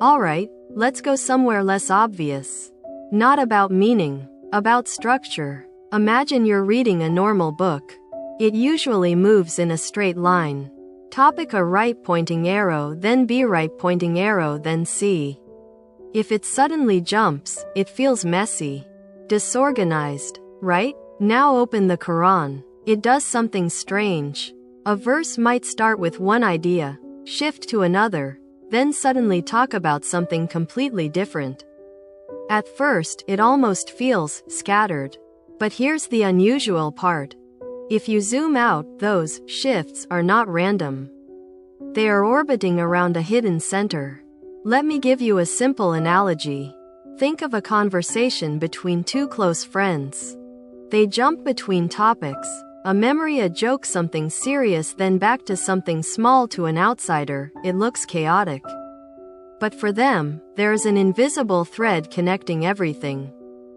Alright, let's go somewhere less obvious. Not about meaning, about structure. Imagine you're reading a normal book. It usually moves in a straight line. Topic: A right pointing arrow, then B right pointing arrow, then C. If it suddenly jumps, it feels messy. Disorganized, right? Now open the Quran. It does something strange. A verse might start with one idea, shift to another, then suddenly talk about something completely different. At first, it almost feels scattered. But here's the unusual part. If you zoom out, those shifts are not random. They are orbiting around a hidden center. Let me give you a simple analogy. Think of a conversation between two close friends. They jump between topics, a memory, a joke, something serious, then back to something small. To an outsider, it looks chaotic. But for them, there is an invisible thread connecting everything.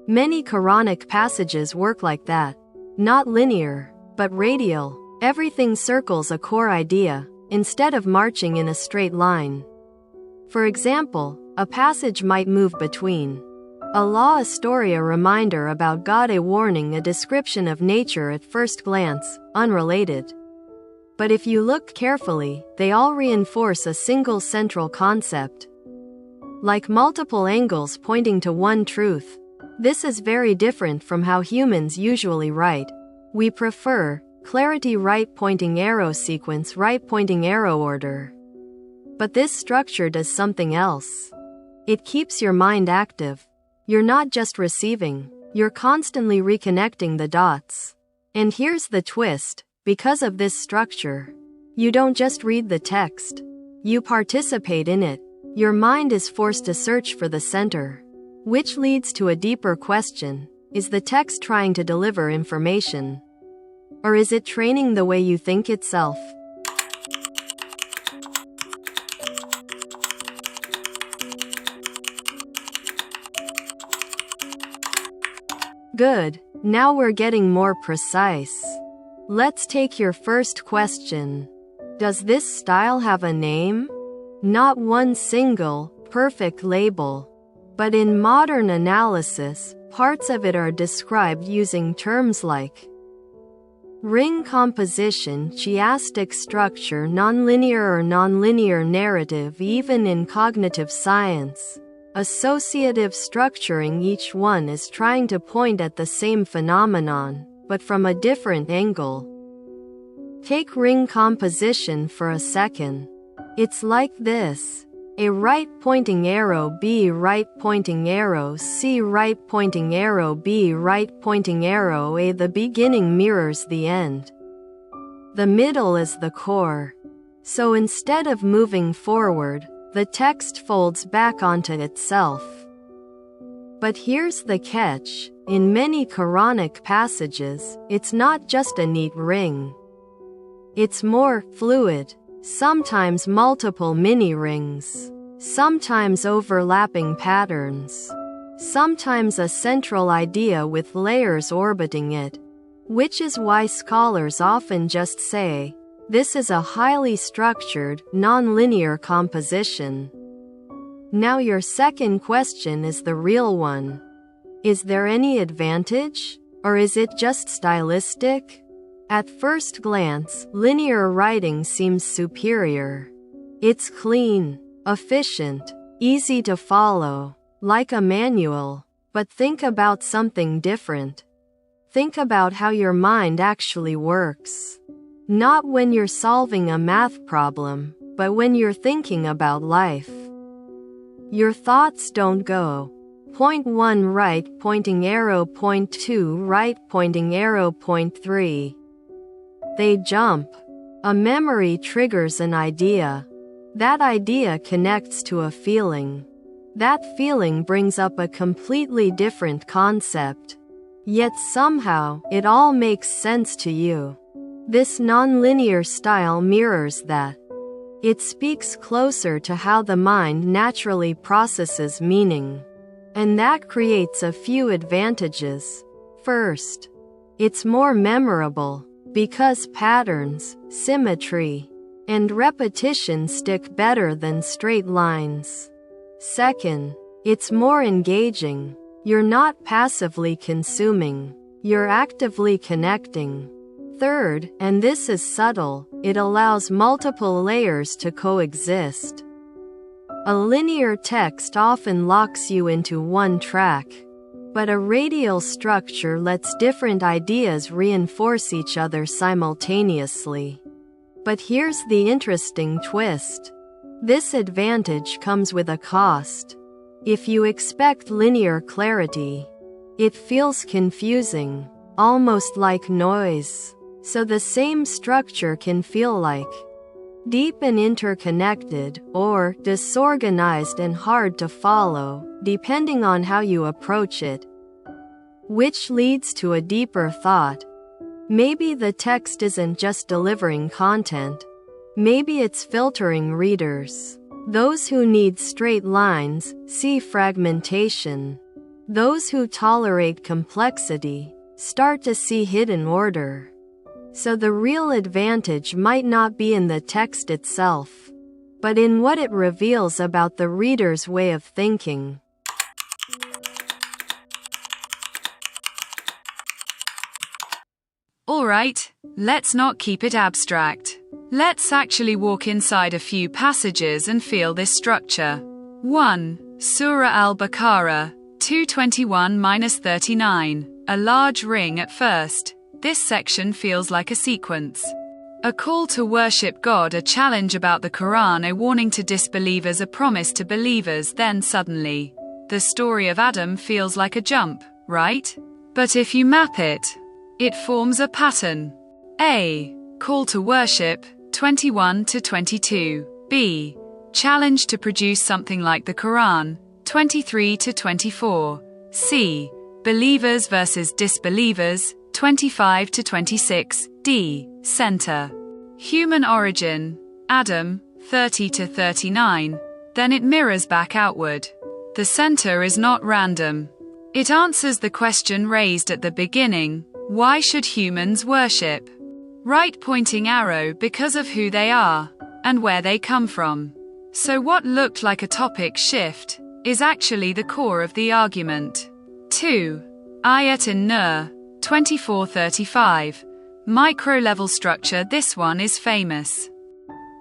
Many Quranic passages work like that. Not linear, but radial. Everything circles a core idea, instead of marching in a straight line. For example, a passage might move between a law, a story, a reminder about God, a warning, a description of nature. At first glance, unrelated. But if you look carefully, they all reinforce a single central concept. Like multiple angles pointing to one truth. This is very different from how humans usually write. We prefer clarity, right pointing arrow, sequence, right pointing arrow, order. But this structure does something else. It keeps your mind active. You're not just receiving, you're constantly reconnecting the dots. And here's the twist: because of this structure, you don't just read the text, you participate in it. Your mind is forced to search for the center. Which leads to a deeper question: is the text trying to deliver information? Or is it training the way you think itself? Good, now we're getting more precise. Let's take your first question. Does this style have a name? Not one single, perfect label. But in modern analysis, parts of it are described using terms like ring composition, chiastic structure, nonlinear or nonlinear narrative. Even in cognitive science, associative structuring, each one is trying to point at the same phenomenon, but from a different angle. Take ring composition for a second. It's like this. A right pointing arrow, B right pointing arrow, C right pointing arrow, B right pointing arrow. A. The beginning mirrors the end. The middle is the core. So instead of moving forward, the text folds back onto itself. But here's the catch: in many Quranic passages, it's not just a neat ring. It's more fluid. Sometimes multiple mini-rings. Sometimes overlapping patterns. Sometimes a central idea with layers orbiting it. Which is why scholars often just say, this is a highly structured, non-linear composition. Now your second question is the real one. Is there any advantage? Or is it just stylistic? At first glance, linear writing seems superior. It's clean, efficient, easy to follow, like a manual. But think about something different. Think about how your mind actually works. Not when you're solving a math problem, but when you're thinking about life. Your thoughts don't go, point 1 right pointing arrow, point 2 right pointing arrow, point 3. They jump. A memory triggers an idea. That idea connects to a feeling. That feeling brings up a completely different concept. Yet somehow, it all makes sense to you. This nonlinear style mirrors that. It speaks closer to how the mind naturally processes meaning. And that creates a few advantages. First, it's more memorable, because patterns, symmetry, and repetition stick better than straight lines. Second, it's more engaging. You're not passively consuming, you're actively connecting. Third, and this is subtle, it allows multiple layers to coexist. A linear text often locks you into one track, but a radial structure lets different ideas reinforce each other simultaneously. But here's the interesting twist. This advantage comes with a cost. If you expect linear clarity, it feels confusing, almost like noise. So the same structure can feel like deep and interconnected, or disorganized and hard to follow, depending on how you approach it. Which leads to a deeper thought. Maybe the text isn't just delivering content. Maybe it's filtering readers. Those who need straight lines see fragmentation. Those who tolerate complexity start to see hidden order. So the real advantage might not be in the text itself, but in what it reveals about the reader's way of thinking. Alright, let's not keep it abstract. Let's actually walk inside a few passages and feel this structure. 1. Surah al-Baqarah, 221-39. A large ring at first. This section feels like a sequence. A call to worship God, a challenge about the Quran, a warning to disbelievers, a promise to believers. Then suddenly, the story of Adam feels like a jump, right? But if you map it, it forms a pattern. A. Call to worship, 21-22. B. Challenge to produce something like the Quran, 23-24. C. Believers versus disbelievers, 25-26. D. Center. Human origin, Adam, 30-39. Then it mirrors back outward. The center is not random. It answers the question raised at the beginning: why should humans worship? Right pointing arrow, because of who they are and where they come from. So what looked like a topic shift is actually the core of the argument. 2. Ayat in Nur, 24-35. Micro-level structure. This one is famous.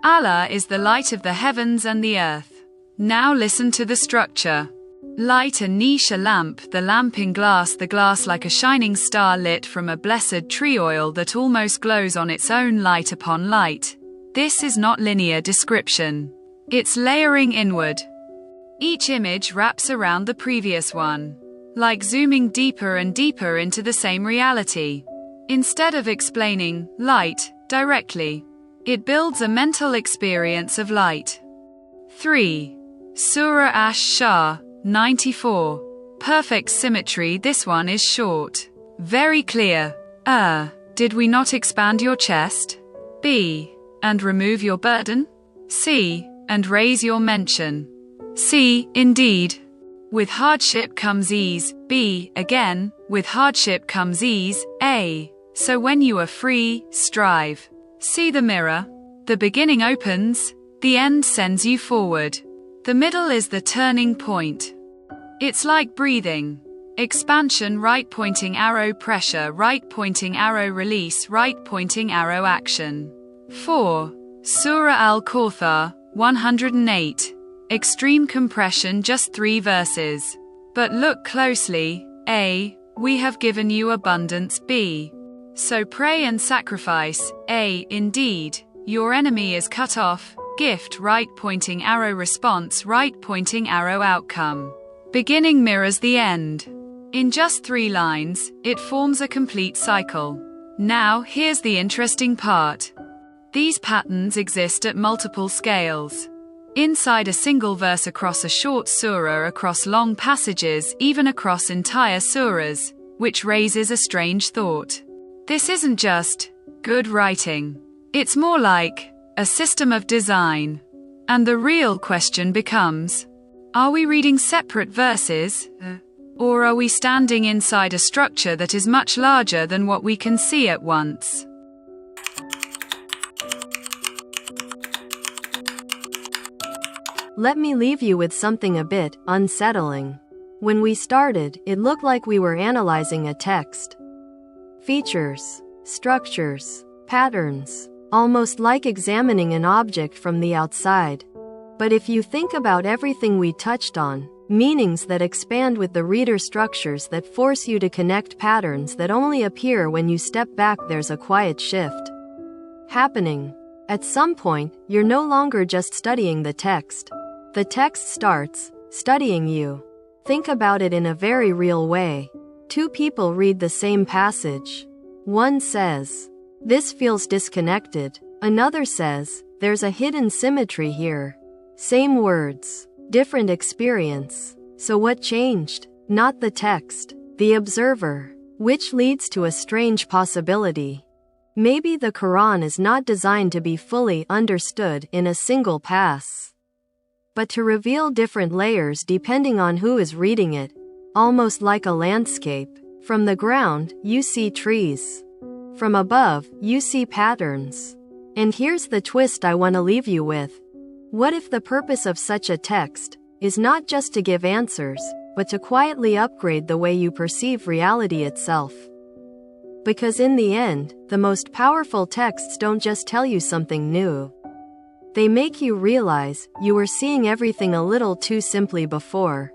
Allah is the light of the heavens and the earth. Now listen to the structure. Light a niche, a lamp, the lamp in glass, the glass like a shining star lit from a blessed tree oil that almost glows on its own, light upon light. This is not linear description. It's layering inward. Each image wraps around the previous one, like zooming deeper and deeper into the same reality. Instead of explaining light directly, it builds a mental experience of light. 3. Surah Ash-Shah, 94. Perfect symmetry. This one is short, very clear. Did we not expand your chest? B. And remove your burden? C. And raise your mention? C. Indeed. With hardship comes ease. B. Again, with hardship comes ease. A. So when you are free, strive. See the mirror. The beginning opens, the end sends you forward. The middle is the turning point. It's like breathing. Expansion, right pointing arrow, pressure, right pointing arrow, release, right pointing arrow, action. 4. Surah al-Kawthar, 108. Extreme compression, just 3 verses. But look closely. A. We have given you abundance. B. So pray and sacrifice. A. Indeed, your enemy is cut off. Gift, right pointing arrow, response, right pointing arrow, outcome. Beginning mirrors the end. In just 3 lines, it forms a complete cycle. Now, here's the interesting part. These patterns exist at multiple scales. Inside a single verse, across a short surah, across long passages, even across entire surahs, which raises a strange thought. This isn't just Good writing. It's more like a system of design. And the real question becomes, are we reading separate verses? Or are we standing inside a structure that is much larger than what we can see at once? Let me leave you with something a bit unsettling. When we started, it looked like we were analyzing a text. Features, structures, patterns, almost like examining an object from the outside. But if you think about everything we touched on, meanings that expand with the reader, structures that force you to connect, patterns that only appear when you step back, there's a quiet shift happening. At some point, you're no longer just studying the text. The text starts studying you. Think about it in a very real way. Two people read the same passage. One says, "This feels disconnected." Another says, "There's a hidden symmetry here." Same words, different experience. So what changed? Not the text, the observer. Which leads to a strange possibility. Maybe the Quran is not designed to be fully understood in a single pass, but to reveal different layers depending on who is reading it, almost like a landscape. From the ground, you see trees. From above, you see patterns. And here's the twist I want to leave you with. What if the purpose of such a text is not just to give answers, but to quietly upgrade the way you perceive reality itself? Because in the end, the most powerful texts don't just tell you something new. They make you realize you were seeing everything a little too simply before.